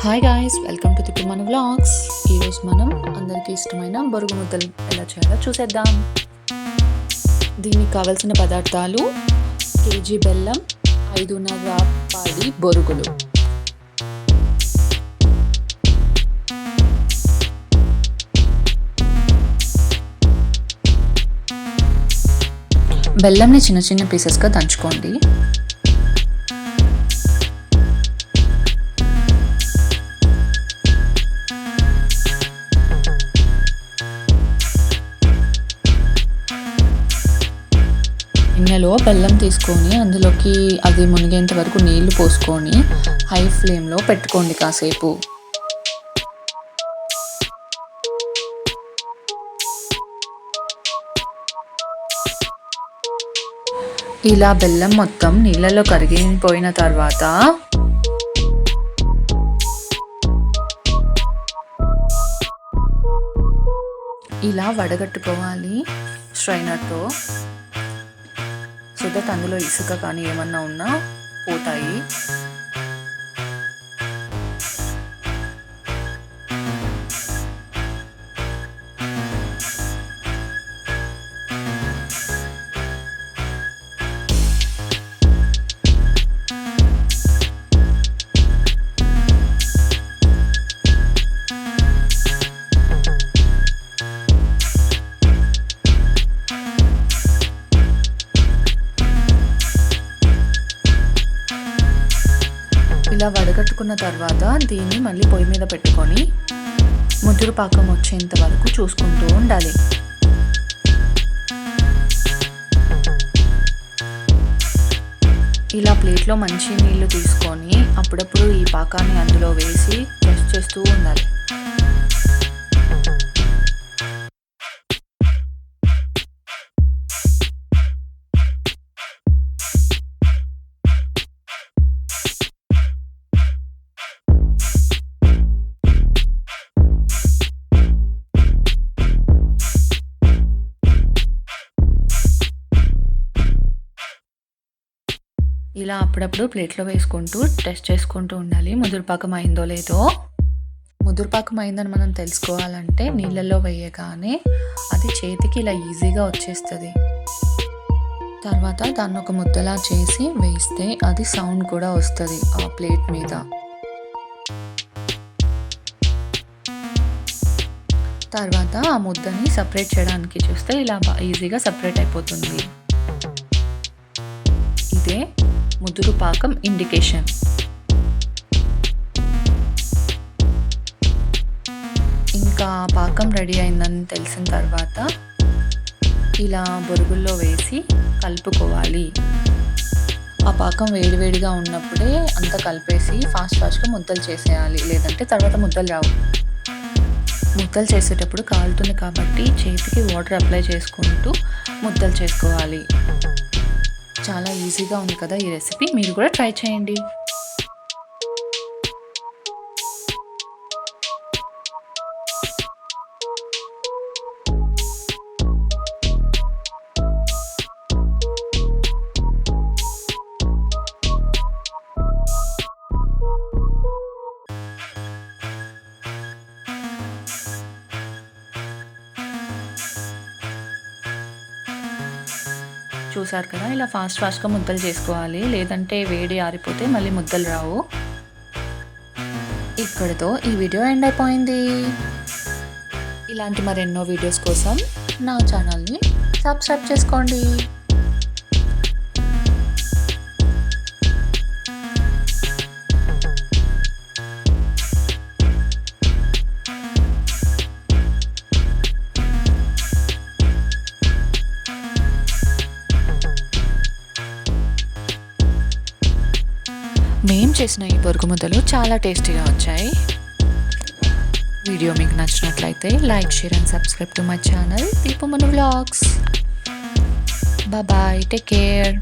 Hi guys, welcome to తిప్పు మన vlogs. ఈరోజు మనం అందరికీ ఇష్టమైన బొరుగు ముద్దలు ఎలా చేయాలో చూసేద్దాం. దీనికి కావలసిన పదార్థాలు: కేజీ బెల్లం, 5.5 పాడి బొరుగులు. బెల్లంని చిన్న చిన్న పీసెస్గా దంచుకోండి. గిన్నెలో బెల్లం తీసుకొని అందులోకి అది మునిగేంత వరకు నీళ్లు పోసుకొని హై ఫ్లేమ్లో పెట్టుకోండి కాసేపు. ఇలా బెల్లం మొత్తం నీళ్ళలో కరిగిపోయిన తర్వాత ఇలా వడగట్టుకోవాలి స్ట్రైనర్తో. సో దట్ అందులో ఇసుక కానీ ఏమన్నా ఉన్నా పోతాయి. ఇలా వడగట్టుకున్న తర్వాత దీన్ని మళ్ళీ పొయ్యి మీద పెట్టుకొని ముదురు పాకం వచ్చేంత వరకు చూసుకుంటూ ఉండాలి. ఇలా ప్లేట్లో మంచి నీళ్లు తీసుకొని అప్పుడప్పుడు ఈ పాకాన్ని అందులో వేసి టెస్ట్ చేస్తూ ఉండాలి. ఇలా అప్పుడప్పుడు ప్లేట్లో వేసుకుంటూ టెస్ట్ చేసుకుంటూ ఉండాలి ముదురుపాకం అయిందో లేదో. ముదురుపాకం అయిందని మనం తెలుసుకోవాలంటే నీళ్ళల్లో వేయగానే అది చేతికి ఇలా ఈజీగా వచ్చేస్తుంది. తర్వాత దాన్ని ఒక ముద్దలా చేసి వేస్తే అది సౌండ్ కూడా వస్తుంది ఆ ప్లేట్ మీద. తర్వాత ఆ ముద్దని సపరేట్ చేయడానికి చూస్తే ఇలా ఈజీగా సపరేట్ అయిపోతుంది. ఇదే ముదురు పాకం ఇండికేషన్. ఇంకా పాకం రెడీ అయిందని తెలిసిన తర్వాత ఇలా బొరుగుల్లో వేసి కలుపుకోవాలి. ఆ పాకం వేడివేడిగా ఉన్నప్పుడే అంతా కలిపేసి ఫాస్ట్గా ముద్దలు చేసేయాలి, లేదంటే తర్వాత ముద్దలు రావు. ముద్దలు చేసేటప్పుడు కాలుతుంది కాబట్టి చేతికి వాటర్ అప్లై చేసుకుంటూ ముద్దలు చేసుకోవాలి. చాలా ఈజీగా ఉంది కదా ఈ రెసిపీ, మీరు కూడా ట్రై చేయండి. చూసారు కదా, ఇలా ఫాస్ట్గా ముద్దలు చేసుకోవాలి, లేదంటే వేడి ఆరిపోతే మళ్ళీ ముద్దలు రావు. ఇక్కడితో ఈ వీడియో ఎండ్ అయిపోయింది. ఇలాంటి మరెన్నో వీడియోస్ కోసం నా ఛానల్ని సబ్స్క్రైబ్ చేసుకోండి. మేము చేసిన ఈ బొరుగు ముద్దలు చాలా టేస్టీగా వచ్చాయి. వీడియో మీకు నచ్చినట్లయితే like, share and subscribe to my channel తిప్పు మన వ్లాగ్స్. Bye, take care.